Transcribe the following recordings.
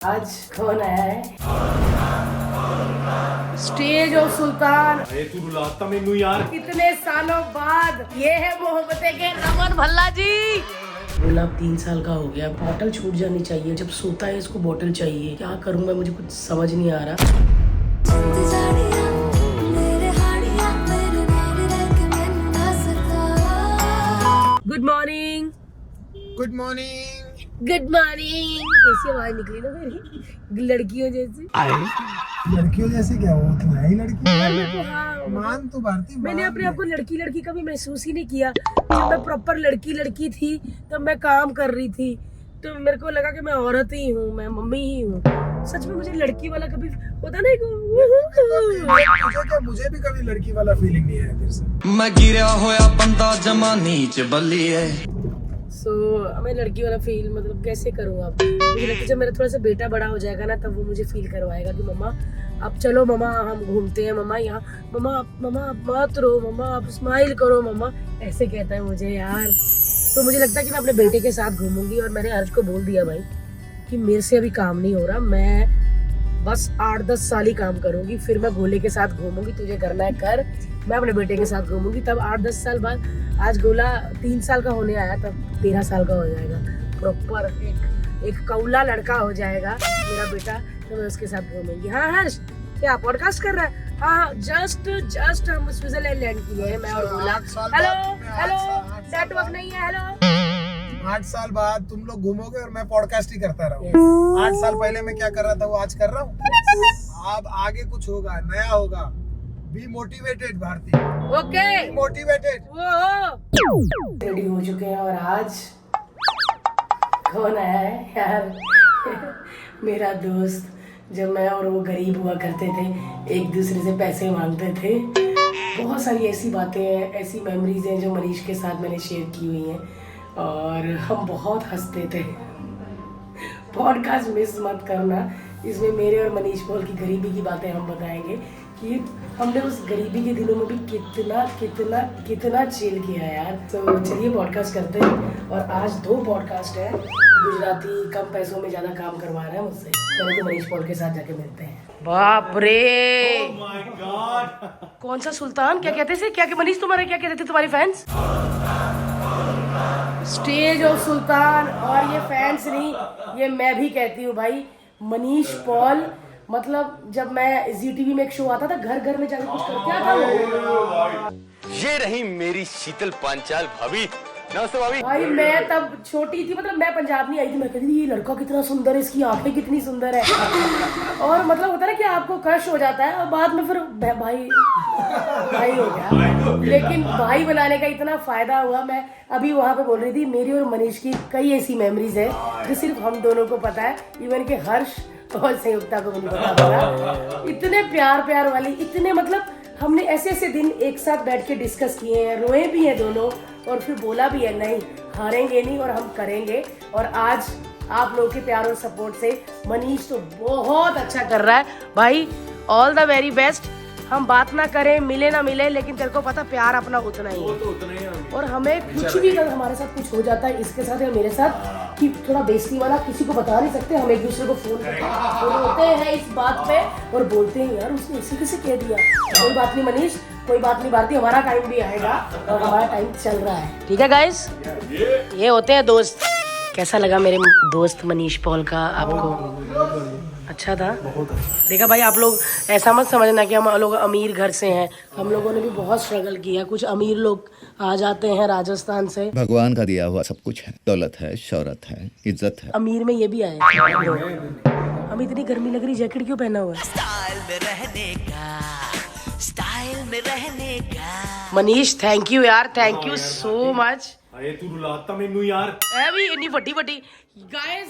आज कौन आया है? Stage of sultan. तू रुलाता मैनू यार। कितने सालों बाद ये है मोहब्बतें के रमन भल्ला जी। बोला 3 साल का हो गया, बोतल छूट जानी चाहिए। जब सोता है इसको बोतल चाहिए। क्या करूँ मैं, मुझे कुछ समझ नहीं आ रहा। Good morning. Good morning. Good morning. कैसी आवाज निकली ना मेरी, लड़कियों जैसी। लड़कियों जैसे क्या हो, तुम है ही लड़की। हाँ, मान तो भारती, मैंने अपने आप को लड़की लड़की कभी महसूस ही नहीं किया। जब मैं प्रॉपर लड़की लड़की थी तब मैं काम कर रही थी, तो मेरे को लगा कि मैं औरत ही हूँ, मैं मम्मी ही हूँ। सच में मुझे लड़की वाला कभी होता नहीं। मुझे भी कभी लड़की वाला फीलिंग नहीं आया तेरे से। मैं गिरा होया बंदा जमा नीच बल्ली है। मैं लड़की वाला फील मतलब कैसे करूँ आप? मुझे लगता है जब मेरा थोड़ा सा बेटा बड़ा हो जाएगा ना, तब वो मुझे फील करवाएगा कि मम्मा अब चलो, मम्मा हम घूमते हैं, मम्मा यहाँ, मम्मा आप मत रो, मम्मा आप स्माइल करो, मम्मा ऐसे कहता है मुझे यार। तो मुझे लगता है कि मैं अपने बेटे के साथ घूमूंगी। और मैंने हर्ष को बोल दिया भाई कि मेरे से अभी काम नहीं हो रहा, मैं बस 8-10 साल ही काम करूंगी, फिर मैं गोले के साथ घूमूंगी। तुझे करना है कर, मैं अपने बेटे के साथ घूमूंगी। तब 8-10 साल बाद, आज गोला 3 साल का होने आया, तब 13 साल का हो जाएगा। प्रॉपर एक कौला लड़का हो जाएगा मेरा बेटा, तो मैं उसके साथ घूमूंगी। हाँ हर्ष, क्या पॉडकास्ट कर रहा है? हाँ, जस्ट हम स्विट्जरलैंड लैंड किए हैं, मैं और गोला। हेलो, नेटवर्क नहीं है। हेलो, 8 साल बाद तुम लोग घूमोगे और मैं पॉडकास्ट ही करता रहूँ। 8 साल पहले मैं क्या कर रहा था वो आज कर रहा हूँ। अब आगे कुछ होगा, नया होगा। Be motivated Bharti. Okay, motivated. Ready हो चुके हैं और आज कौन आया है यार? मेरा दोस्त। जब मैं और वो गरीब हुआ करते थे, एक दूसरे से पैसे मांगते थे। बहुत सारी ऐसी बातें हैं, ऐसी मेमोरीज हैं जो मनीष के साथ मैंने शेयर की हुई हैं, और हम बहुत हंसते थे। पॉडकास्ट मिस मत करना, इसमें मेरे और मनीष पॉल की गरीबी की बातें हम बताएंगे कि हमने उस गरीबी के दिनों में भी कितना चिल किया यार। तो चलिए पॉडकास्ट करते हैं। और आज 2 पॉडकास्ट है। गुजराती कम पैसों में ज़्यादा काम करवा रहा है मुझसे। पहले तो मनीष पॉल के साथ जाके मिलते हैं। बाप रे, Oh my God! कौन सा सुल्तान? क्या कहते थे? क्या मनीष तुम्हारे क्या कहते थे तुम्हारे फैंस? Stage of sultan. और ये फैंस नहीं, ये मैं भी कहती हूँ भाई। मनीष पॉल मतलब जब मैं ZTV में एक शो आता था, घर घर में जाके कुछ कर, क्या था वो? ये रही मेरी शीतल पांचाल भाभी। नमस्ते भाभी। भाई मैं तब छोटी थी, मतलब मैं पंजाब नहीं आई थी। मैं कहती थी ये लड़का कितना सुंदर है, इसकी आंखें कितनी सुंदर है। और मतलब होता है ना कि आपको क्रश हो जाता है, और बाद में फिर भाई हो गया। लेकिन भाई बनाने का इतना फायदा हुआ। मैं अभी वहाँ पे बोल रही थी, मेरी और मनीष की कई ऐसी मेमोरीज है जो सिर्फ हम दोनों को पता है। इवन के हर्ष और संयुक्ता को भी नहीं पता होगा। इतने प्यार वाली, इतने मतलब हमने ऐसे दिन एक साथ बैठ के डिस्कस किए हैं, रोए भी हैं दोनों, और फिर बोला भी है नहीं हारेंगे नहीं और हम करेंगे। और आज आप लोगों के प्यार और सपोर्ट से मनीष तो बहुत अच्छा कर रहा है भाई। All the very best. हम बात ना करें, मिले ना मिले, लेकिन तेरे को पता प्यार अपना उतना ही है। और हमें कुछ भी अगर हमारे साथ कुछ हो जाता है, इसके साथ या मेरे साथ, कि थोड़ा बेइज्जती वाला, किसी को बता नहीं सकते, हम एक दूसरे को फोन करके रोते हैं इस बात पे और बोलते हैं यार उसने इसी किसे कह दिया। कोई बात नहीं मनीष, कोई बात नहीं भारती, हमारा टाइम भी आएगा और हमारा टाइम चल रहा है। ठीक है गाइस, ये होते हैं दोस्त। कैसा लगा मेरे दोस्त मनीष पॉल का आपको? अच्छा था। देखा भाई, आप लोग ऐसा मत समझना कि हम लोग अमीर घर से हैं। हम लोगों ने भी बहुत स्ट्रगल किया। कुछ अमीर लोग आ जाते हैं राजस्थान से। भगवान का दिया हुआ सब कुछ है, दौलत है, शौहरत है, इज्जत है। अमीर में ये भी आए। हम इतनी गर्मी लग रही, जैकेट क्यों पहना हुआ है? स्टाइल में रहने का। मनीष थैंक यू यार, थैंक यू सो मच। तू रुलाता मैनू यार। अभी इतनी बड़ी गाइस,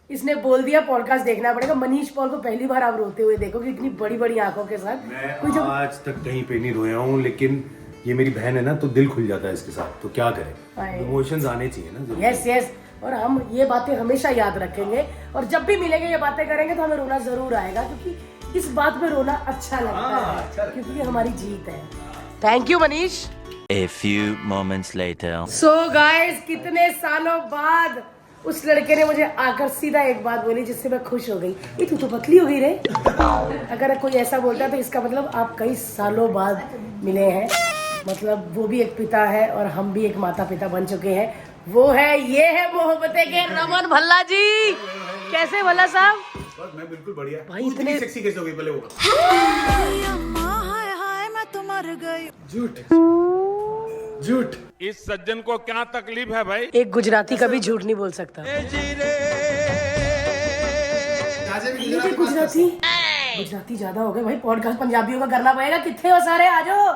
इसने बोल दिया पॉडकास्ट देखना पड़ेगा। मनीष पॉल को पहली बार आप रोते हुए देखोगे, इतनी बड़ी बड़ी आंखों के साथ। मैं आज तक कहीं पे नहीं रोया हूँ, लेकिन ये मेरी बहन है ना, तो दिल खुल जाता है इसके साथ। तो क्या करें, इमोशंस आने चाहिए ना। यस। और हम ये बातें हमेशा याद रखेंगे, और जब भी मिलेंगे ये बातें करेंगे तो हमें रोना जरूर आएगा, क्योंकि इस बात पे रोना अच्छा लगता है, क्योंकि हमारी जीत है। Thank you Manish. A few moments later. So guys, कितने सालों बाद उस लड़के ने मुझे आकर सीधा एक बात बोली जिससे मैं खुश हो गई, ये तू तो पतली हो गई रे। अगर कोई ऐसा बोलता तो इसका मतलब आप कई सालों बाद मिले हैं, मतलब वो भी एक पिता है और हम भी एक माता पिता बन चुके हैं। वो है, ये है मोहब्बतें के रमन भल्ला जी। कैसे भल्ला साहब? बस मैं बिल्कुल बढ़िया। भाई इतने सेक्सी कैसे हो गई पहले वो? झूठ झूठ। इस सज्जन को क्या तकलीफ है भाई? एक गुजराती कभी झूठ नहीं बोल सकता। गुजराती ज्यादा हो गए भाई, पॉडकास्ट पंजाबियों का करना पड़ेगा। कितने हो सारे, आ जाओ।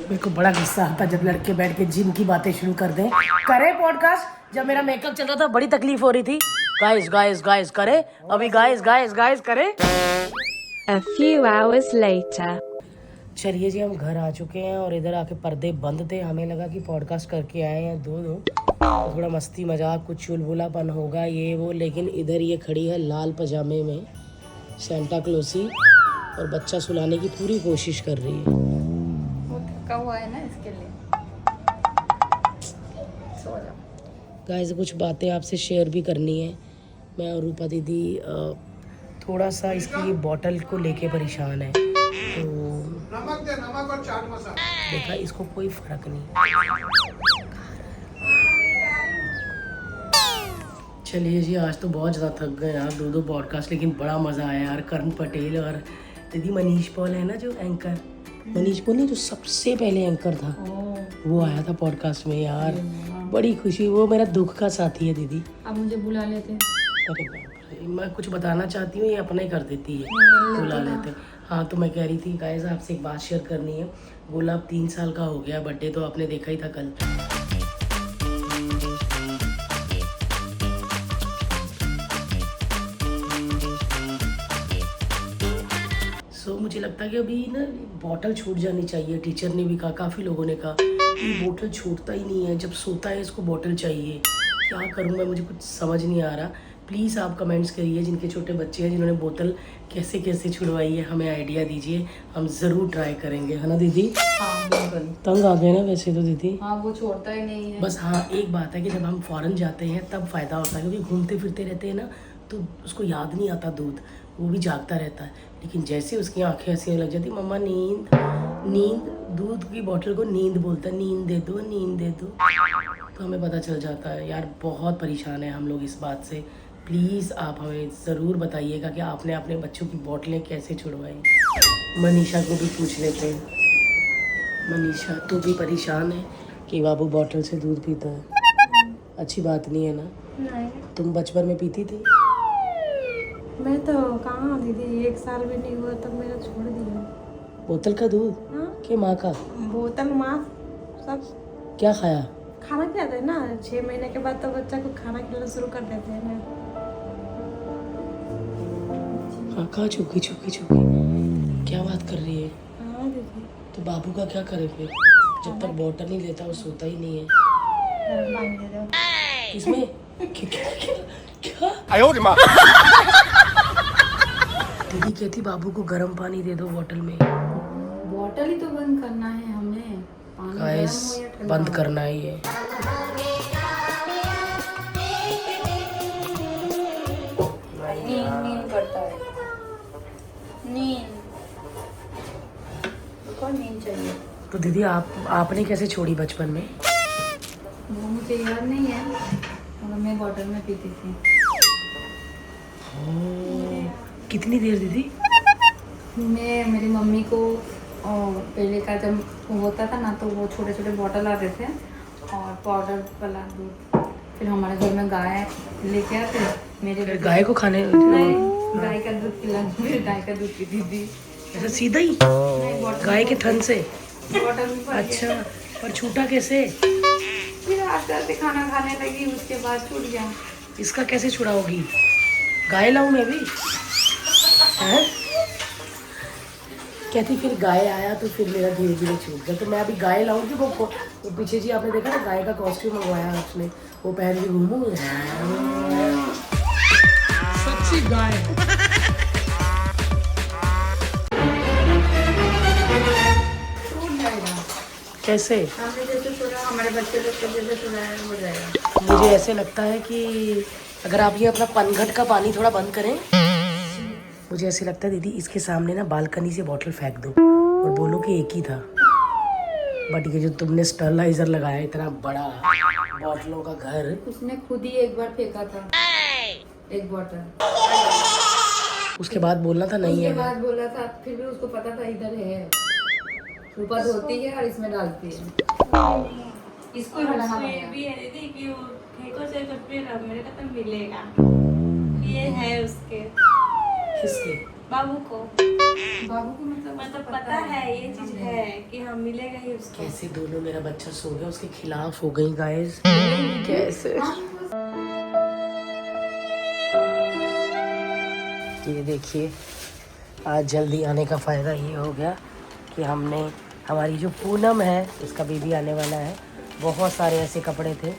मेरे को बड़ा गुस्सा आता जब लड़के बैठ के जिम की बातें शुरू कर दें। करे पॉडकास्ट, जब मेरा मेकअप चल रहा था बड़ी तकलीफ हो रही थी। गाइस गाइस गाइस करे, अभी गाइस गाइस गाइस करे। A few hours later. चलिए जी, हम घर आ चुके हैं और इधर आके पर्दे बंद थे। हमें लगा कि पॉडकास्ट करके आए हैं दो थोड़ा मस्ती मजाक कुछ चुलबुलापन होगा ये वो, लेकिन इधर ये खड़ी है लाल पजामे में सेंटा क्लॉसी और बच्चा सुलाने की पूरी कोशिश कर रही है। वो थका हुआ है ना, इसके लिए सो जाओ। गाइस कुछ बातें आपसे शेयर भी करनी है। मैं और रूपा दीदी थोड़ा सा इसकी बॉटल को लेके परेशान है, तो नमक और चाट मसाला देखा इसको कोई फर्क नहीं। चलिए जी, आज तो बहुत ज़्यादा थक गए यार, दो पॉडकास्ट, लेकिन बड़ा मज़ा आया यार। करण पटेल और दीदी मनीष पॉल है ना जो एंकर, मनीष पॉल नहीं जो सबसे पहले एंकर था, वो आया था पॉडकास्ट में यार। बड़ी खुशी, वो मेरा दुख का साथी है दीदी। आप मुझे बुला लेते। अरे बाप रे, मैं कुछ बताना चाहती हूँ, ये अपना ही कर देती है, बुला लेते। हाँ, तो मैं कह रही थी गाइस आपसे एक बात शेयर करनी है। गोला अब 3 साल का हो गया, बर्थडे तो आपने देखा ही था कल। मुझे लगता है कि अभी ना बॉटल छूट जानी चाहिए। टीचर ने भी कहा, काफ़ी लोगों ने कहा ये बॉटल छूटता ही नहीं है, जब सोता है इसको बॉटल चाहिए। क्या करूँ मैं, मुझे कुछ समझ नहीं आ रहा। प्लीज़ आप कमेंट्स करिए, जिनके छोटे बच्चे हैं जिन्होंने बोतल कैसे कैसे छुड़वाई है, हमें आइडिया दीजिए, हम ज़रूर ट्राई करेंगे, है ना दीदी? हाँ बिल्कुल। तंग आ गए ना वैसे तो दीदी। हाँ, वो छोड़ता ही नहीं है। बस हाँ, एक बात है कि जब हम फ़ॉरेन जाते हैं तब फ़ायदा होता है, क्योंकि घूमते फिरते रहते हैं ना, तो उसको याद नहीं आता दूध, वो भी जागता रहता है। लेकिन जैसे उसकी आंखें ऐसी लग जाती, मम्मा नींद नींद, दूध की बोतल को नींद बोलता है, नींद दे दो नींद दे दो, तो हमें पता चल जाता है यार। बहुत परेशान है हम लोग इस बात से। प्लीज़ आप हमें ज़रूर बताइएगा कि आपने अपने बच्चों की बोतलें कैसे छुड़वाई। मनीषा को भी पूछ लेते हैं। मनीषा, तू भी परेशान है कि बाबू बोतल से दूध पीता है? अच्छी बात नहीं है ना? नहीं। तुम बचपन में पीती थी? मैं तो कहाँ दीदी, 1 साल भी नहीं हुआ तब मेरा छोड़ दिया। बोतल का दूध? हाँ? के माँ का? बोतल माँ सब। क्या खाया? खाना खिलाते हैं ना, 6 महीने के बाद तो बच्चा को खाना खिलाना शुरू कर देते हैं ना। हाँ, कहाँ छुपी छुपी छुपी, क्या बात कर रही है? हाँ दीदी। तो बाबू का क्या करे फिर, जब तक बोतल नहीं लेता वो सोता ही नहीं है? गर्म पानी दे दो। इसमें क्या? दीदी कहती बाबू को गर्म पानी दे दो बोतल में। बोतल ही तो बंद करना है हमें, पानी गाइस गर्म हो या ठंडा बंद हो। करना ही है। नींद करता है, नींद को नींद चाहिए। तो दीदी आपने कैसे छोड़ी बचपन में? वो मुझे याद नहीं है, मगर मैं बॉटल में पीती थी। कितनी देर दीदी? मैं मेरी मम्मी को पहले का जब होता था ना, तो वो छोटे छोटे बॉटल आते थे और पाउडर वाला दूध, फिर हमारे घर में गाय लेके आते, मेरे गाय को खाने? नहीं, गाय का दूध पिला, फिर गाय का दूध पीती थी। ऐसा सीधा ही नहीं, बॉटल गाय के थन से? बॉटल में भर के। अच्छा, पर छूटा कैसे? फिर आस्ते आस्ते खाना खाने लगी, उसके बाद छूट गया। इसका कैसे छुड़ाओगी? गाय लाऊं मैं भी? हैं? कहती फिर गाय आया तो फिर मेरा धीरे धीरे छूट गया, तो मैं अभी गाय लाऊंगी। वो पीछे जी आपने देखा ना, गाय का कॉस्ट्यूम मंगवाया उसने, वो पहन के घूमूंगी। सच्ची गाय। छूट जाएगा। कैसे? हमने जैसे थोड़ा हमारे बच्चे लोग को जैसे सुनाया हो जाएगा। मुझे ऐसे लगता है कि अगर आप ये अपना पनघट का पानी थोड़ा बंद करें, मुझे ऐसे लगता है दीदी इसके सामने ना बालकनी से बॉटल फेंक दो और बोलो कि एक ही था। बट ये जो तुमने स्टरलाइजर लगाया इतना बड़ा बॉटलों का घर, उसने खुद ही एक बार फेंका था एक बॉटल, उसके बाद बोलना था नहीं उसके है। बाद बोला था, फिर भी उसको पता था इधर है, ऊपर धोती है और इसमें डालती है। इसको ही हटाना पड़ेगा। भी है दीदी कि वो फेंको से तो फिर मेरे को तो मिलेगा। ये है उसके किसके? बाबू को बाबू को मतलब पता है ये चीज है कि हम मिलेगा ही उसको। कैसे दोनों, मेरा बच्चा सो गया उसके खिलाफ हो गई गाइस। कैसे? ये देखिए, आज जल्दी आने का फ़ायदा ये हो गया कि हमने, हमारी जो पूनम है इसका बेबी आने वाला है, बहुत सारे ऐसे कपड़े थे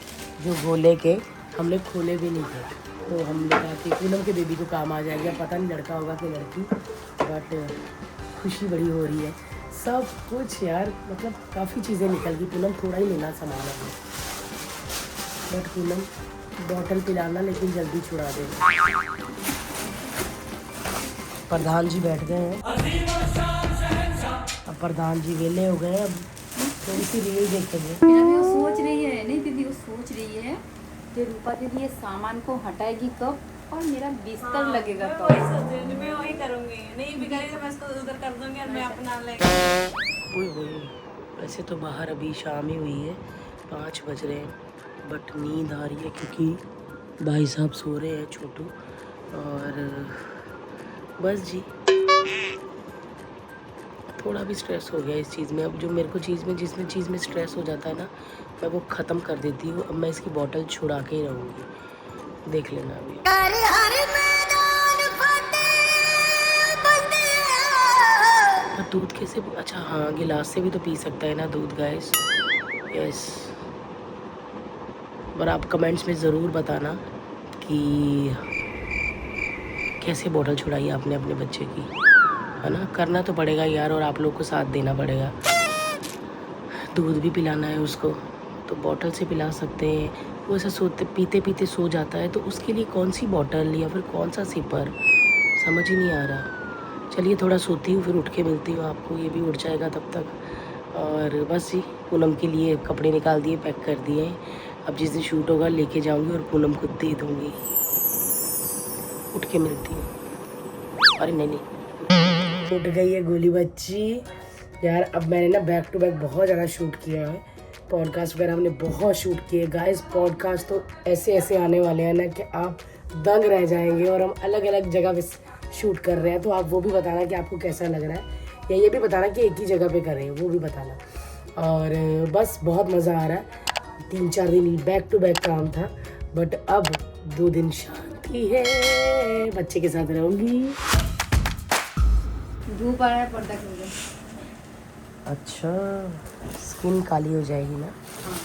जो गोले के हमने खोले भी नहीं थे, तो हमने कहा कि पूनम के बेबी को काम आ जाएगा। पता नहीं लड़का होगा कि लड़की, बट खुशी बड़ी हो रही है। सब कुछ यार, मतलब काफ़ी चीज़ें निकल गई। पूनम थोड़ा ही लेना सामान है, बट पूनम बॉटल पिलाना लेकिन जल्दी छुड़ा देगा। प्रधान जी बैठ गए हैं, अब प्रधान जी वेले हो गए, अब थोड़ी सी रील देखेंगे। फिर अभी वो सोच रही है, नहीं दीदी वो सोच रही है कि रूपा दीदी ये सामान को हटाएगी कब और मेरा बिस्तर लगेगा मैं कब। वही सोच रही हूँ, मैं वही करूँगी। नहीं बिगाड़ी तो मैं इसको उधर कर दूँगी और मैं अपना लेकर। ओए वैसे तो बाहर अभी शाम ही हुई है, 5 बज रहे हैं, बट नींद आ रही है क्योंकि भाई साहब सो रहे हैं छोटू। और बस जी, थोड़ा भी स्ट्रेस हो गया इस चीज़ में। अब जो मेरे को जिसमें चीज़ में स्ट्रेस हो जाता है ना, मैं वो ख़त्म कर देती हूँ। अब मैं इसकी बॉटल छुड़ा के ही रहूँगी, देख लेना अभी। और दूध कैसे? अच्छा हाँ, गिलास से भी तो पी सकता है ना दूध गाइस। यस, पर आप कमेंट्स में ज़रूर बताना कि कैसे बॉटल छुड़ाई आपने अपने बच्चे की, है ना? करना तो पड़ेगा यार, और आप लोग को साथ देना पड़ेगा। दूध भी पिलाना है उसको तो बॉटल से पिला सकते हैं। वो ऐसा सोते पीते पीते सो जाता है, तो उसके लिए कौन सी बॉटल या फिर कौन सा सिपर, समझ ही नहीं आ रहा। चलिए थोड़ा सोती हूँ, फिर उठ के मिलती हूँ आपको, ये भी उठ जाएगा तब तक। और बस जी, पूनम के लिए कपड़े निकाल दिए, पैक कर दिए। अब जिस दिन शूट होगा लेके जाऊँगी और पूनम को दे दूँगी। उठ के मिलती हूँ। अरे नहीं, उठ गई है गोली बच्ची यार। अब मैंने ना बैक टू बैक बहुत ज़्यादा शूट किया है, पॉडकास्ट वगैरह हमने बहुत शूट किए गाइस। पॉडकास्ट तो ऐसे आने वाले हैं ना कि आप दंग रह जाएंगे, और हम अलग अलग जगह पे शूट कर रहे हैं, तो आप वो भी बताना कि आपको कैसा लग रहा है, या ये भी बताना कि एक ही जगह पे कर रहे हैं, वो भी बताना। और बस बहुत मज़ा आ रहा है। 3-4 दिन बैक टू बैक काम था, बट अब 2 दिन शांति है, बच्चे के साथ रहूँगी। धूप आ रहा है, पर्दा खोल दे। अच्छा, स्किन काली हो जाएगी ना? हाँ।